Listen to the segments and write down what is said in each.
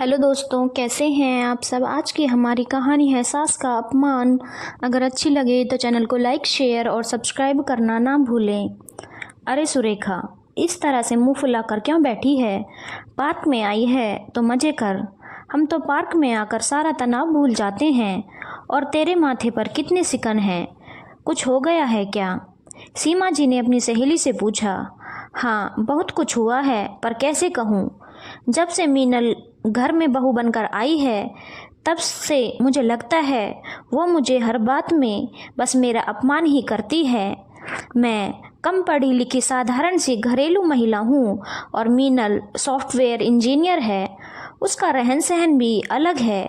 Hello दोस्तों, कैसे हैं आप सब। आज की हमारी कहानी है सास का अपमान। अगर अच्छी लगे तो चैनल को लाइक, शेयर और सब्सक्राइब करना ना भूलें। अरे सुरेखा, इस तरह से मुंह फुलाकर क्यों बैठी है? पार्क में आई है तो मज़े कर। हम तो पार्क में आकर सारा तनाव भूल जाते हैं। और तेरे माथे पर कितने सिकन हैं? कुछ हो गया है क्या? सीमा जी ने अपनी सहेली से पूछा। हाँ, बहुत कुछ हुआ है, पर कैसे कहूँ। जब से मीनल घर में बहू बनकर आई है तब से मुझे लगता है वो मुझे हर बात में बस मेरा अपमान ही करती है। मैं कम पढ़ी लिखी साधारण सी घरेलू महिला हूँ और मीनल सॉफ्टवेयर इंजीनियर है। उसका रहन सहन भी अलग है।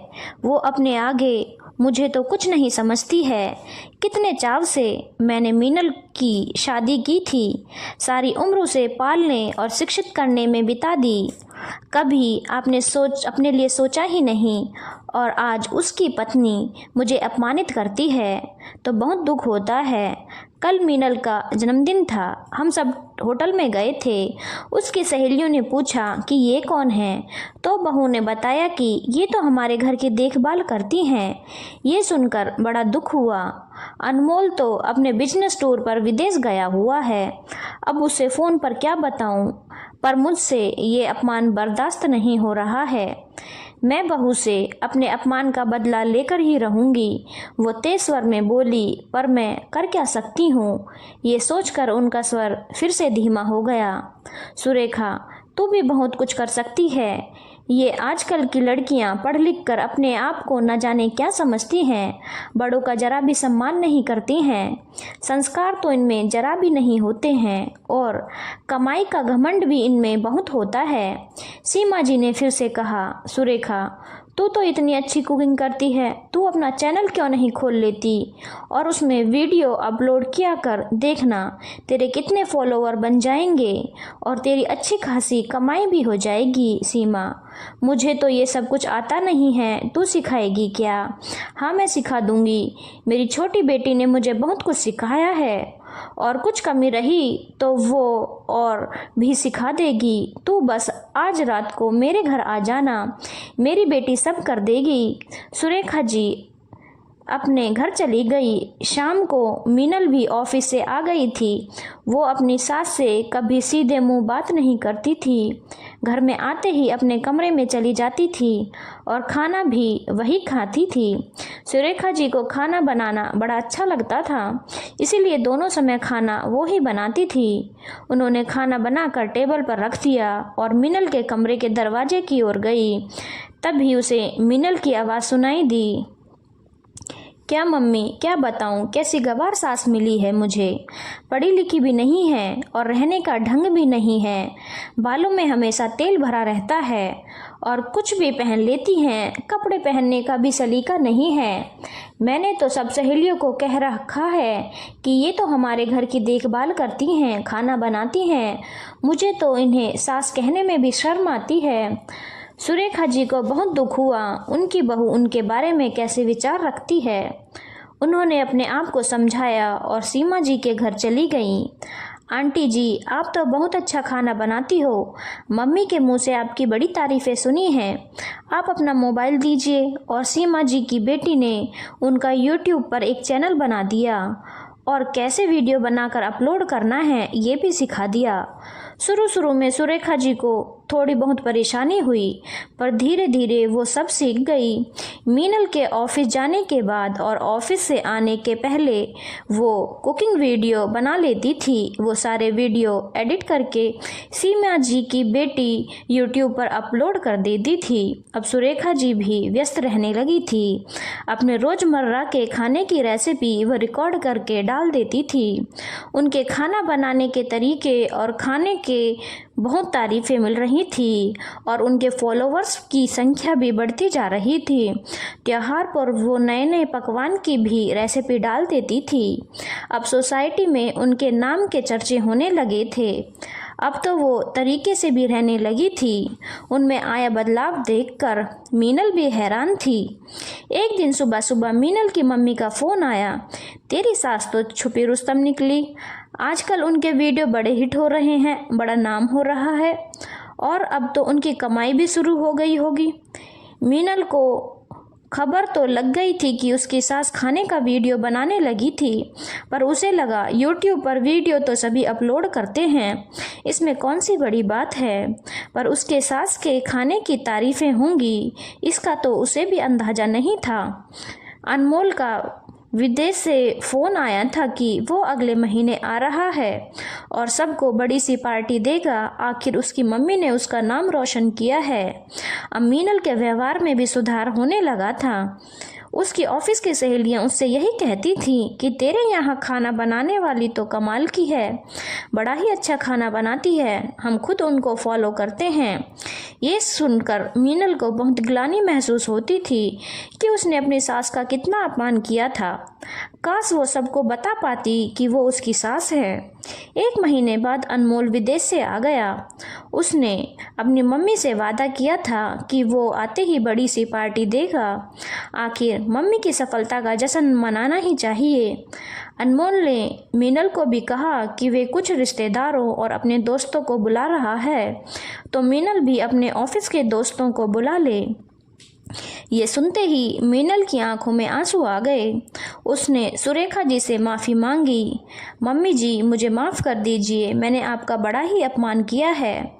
वो अपने आगे मुझे तो कुछ नहीं समझती है। कितने चाव से मैंने मीनल की शादी की थी। सारी उम्र उसे पालने और शिक्षित करने में बिता दी। कभी आपने अपने लिए सोचा ही नहीं, और आज उसकी पत्नी मुझे अपमानित करती है तो बहुत दुख होता है। कल मीनल का जन्मदिन था। हम सब होटल में गए थे। उसकी सहेलियों ने पूछा कि ये कौन है, तो बहू ने बताया कि ये तो हमारे घर की देखभाल करती हैं। ये सुनकर बड़ा दुख हुआ। अनमोल तो अपने बिजनेस टूर पर विदेश गया हुआ है। अब उसे फ़ोन पर क्या बताऊं, पर मुझसे ये अपमान बर्दाश्त नहीं हो रहा है। मैं बहू से अपने अपमान का बदला लेकर ही रहूंगी, वो तेज स्वर में बोली। पर मैं कर क्या सकती हूँ? ये सोचकर उनका स्वर फिर से धीमा हो गया। सुरेखा, तू भी बहुत कुछ कर सकती है। ये आजकल की लड़कियां पढ़ लिख कर अपने आप को न जाने क्या समझती हैं। बड़ों का जरा भी सम्मान नहीं करती हैं। संस्कार तो इनमें जरा भी नहीं होते हैं, और कमाई का घमंड भी इनमें बहुत होता है। सीमा जी ने फिर से कहा। सुरेखा, तू तो इतनी अच्छी कुकिंग करती है, तू अपना चैनल क्यों नहीं खोल लेती और उसमें वीडियो अपलोड किया कर। देखना तेरे कितने फॉलोवर बन जाएंगे और तेरी अच्छी खासी कमाई भी हो जाएगी। सीमा, मुझे तो ये सब कुछ आता नहीं है, तू सिखाएगी क्या? हाँ, मैं सिखा दूंगी। मेरी छोटी बेटी ने मुझे बहुत कुछ सिखाया है, और कुछ कमी रही तो वो और भी सिखा देगी। तू बस आज रात को मेरे घर आ जाना, मेरी बेटी सब कर देगी। सुरेखा जी अपने घर चली गई। शाम को मीनल भी ऑफिस से आ गई थी। वो अपनी सास से कभी सीधे मुंह बात नहीं करती थी। घर में आते ही अपने कमरे में चली जाती थी और खाना भी वही खाती थी। सुरेखा जी को खाना बनाना बड़ा अच्छा लगता था, इसीलिए दोनों समय खाना वो ही बनाती थी। उन्होंने खाना बनाकर टेबल पर रख दिया और मीनल के कमरे के दरवाजे की ओर गई। तभी उसे मीनल की आवाज़ सुनाई दी। क्या मम्मी, क्या बताऊं, कैसी गवार सास मिली है मुझे। पढ़ी लिखी भी नहीं है और रहने का ढंग भी नहीं है। बालों में हमेशा तेल भरा रहता है और कुछ भी पहन लेती हैं। कपड़े पहनने का भी सलीका नहीं है। मैंने तो सब सहेलियों को कह रखा है कि ये तो हमारे घर की देखभाल करती हैं, खाना बनाती हैं। मुझे तो इन्हें सास कहने में भी शर्म आती है। सुरेखा जी को बहुत दुख हुआ। उनकी बहू उनके बारे में कैसे विचार रखती है। उन्होंने अपने आप को समझाया और सीमा जी के घर चली गईं। आंटी जी, आप तो बहुत अच्छा खाना बनाती हो। मम्मी के मुंह से आपकी बड़ी तारीफ़ें सुनी हैं। आप अपना मोबाइल दीजिए। और सीमा जी की बेटी ने उनका यूट्यूब पर एक चैनल बना दिया और कैसे वीडियो बनाकर अपलोड करना है ये भी सिखा दिया। शुरू में सुरेखा जी को थोड़ी बहुत परेशानी हुई, पर धीरे धीरे वो सब सीख गई। मीनल के ऑफिस जाने के बाद और ऑफिस से आने के पहले वो कुकिंग वीडियो बना लेती थी। वो सारे वीडियो एडिट करके सीमा जी की बेटी यूट्यूब पर अपलोड कर देती थी। अब सुरेखा जी भी व्यस्त रहने लगी थी। अपने रोज़मर्रा के खाने की रेसिपी वो रिकॉर्ड करके डाल देती थी। उनके खाना बनाने के तरीके और खाने के बहुत तारीफ़ें मिल रही थी और उनके फॉलोवर्स की संख्या भी बढ़ती जा रही थी। त्योहार पर वो नए नए पकवान की भी रेसिपी डाल देती थी। अब सोसाइटी में उनके नाम के चर्चे होने लगे थे। अब तो वो तरीके से भी रहने लगी थी। उनमें आया बदलाव देखकर मीनल भी हैरान थी। एक दिन सुबह सुबह मीनल की मम्मी का फ़ोन आया। तेरी सास तो छुपी रुस्तम निकली। आजकल उनके वीडियो बड़े हिट हो रहे हैं, बड़ा नाम हो रहा है, और अब तो उनकी कमाई भी शुरू हो गई होगी। मीनल को खबर तो लग गई थी कि उसकी सास खाने का वीडियो बनाने लगी थी, पर उसे लगा यूट्यूब पर वीडियो तो सभी अपलोड करते हैं, इसमें कौन सी बड़ी बात है। पर उसके सास के खाने की तारीफ़ें होंगी, इसका तो उसे भी अंदाज़ा नहीं था। अनमोल का विदेश से फ़ोन आया था कि वो अगले महीने आ रहा है और सबको बड़ी सी पार्टी देगा। आखिर उसकी मम्मी ने उसका नाम रोशन किया है। अब मीनल के व्यवहार में भी सुधार होने लगा था। उसकी ऑफिस की सहेलियां उससे यही कहती थीं कि तेरे यहाँ खाना बनाने वाली तो कमाल की है, बड़ा ही अच्छा खाना बनाती है, हम खुद उनको फॉलो करते हैं। ये सुनकर मीनल को बहुत ग्लानि महसूस होती थी कि उसने अपनी सास का कितना अपमान किया था। काश वो सबको बता पाती कि वो उसकी सास है। 1 महीने बाद अनमोल विदेश से आ गया। उसने अपनी मम्मी से वादा किया था कि वो आते ही बड़ी सी पार्टी देगा। आखिर मम्मी की सफलता का जश्न मनाना ही चाहिए। अनमोल ने मीनल को भी कहा कि वे कुछ रिश्तेदारों और अपने दोस्तों को बुला रहा है, तो मीनल भी अपने ऑफिस के दोस्तों को बुला ले। ये सुनते ही मीनल की आंखों में आंसू आ गए। उसने सुरेखा जी से माफ़ी मांगी। मम्मी जी, मुझे माफ़ कर दीजिए, मैंने आपका बड़ा ही अपमान किया है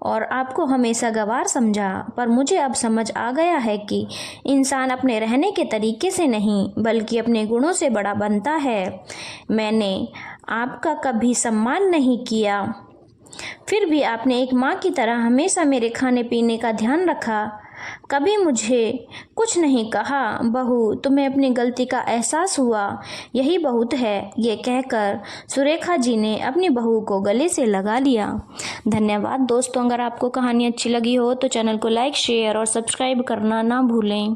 और आपको हमेशा गंवार समझा, पर मुझे अब समझ आ गया है कि इंसान अपने रहने के तरीके से नहीं बल्कि अपने गुणों से बड़ा बनता है। मैंने आपका कभी सम्मान नहीं किया, फिर भी आपने एक माँ की तरह हमेशा मेरे खाने पीने का ध्यान रखा, कभी मुझे कुछ नहीं कहा। बहू, तुम्हें अपनी गलती का एहसास हुआ, यही बहुत है। ये कहकर सुरेखा जी ने अपनी बहू को गले से लगा लिया। धन्यवाद दोस्तों। अगर आपको कहानी अच्छी लगी हो तो चैनल को लाइक, शेयर और सब्सक्राइब करना ना भूलें।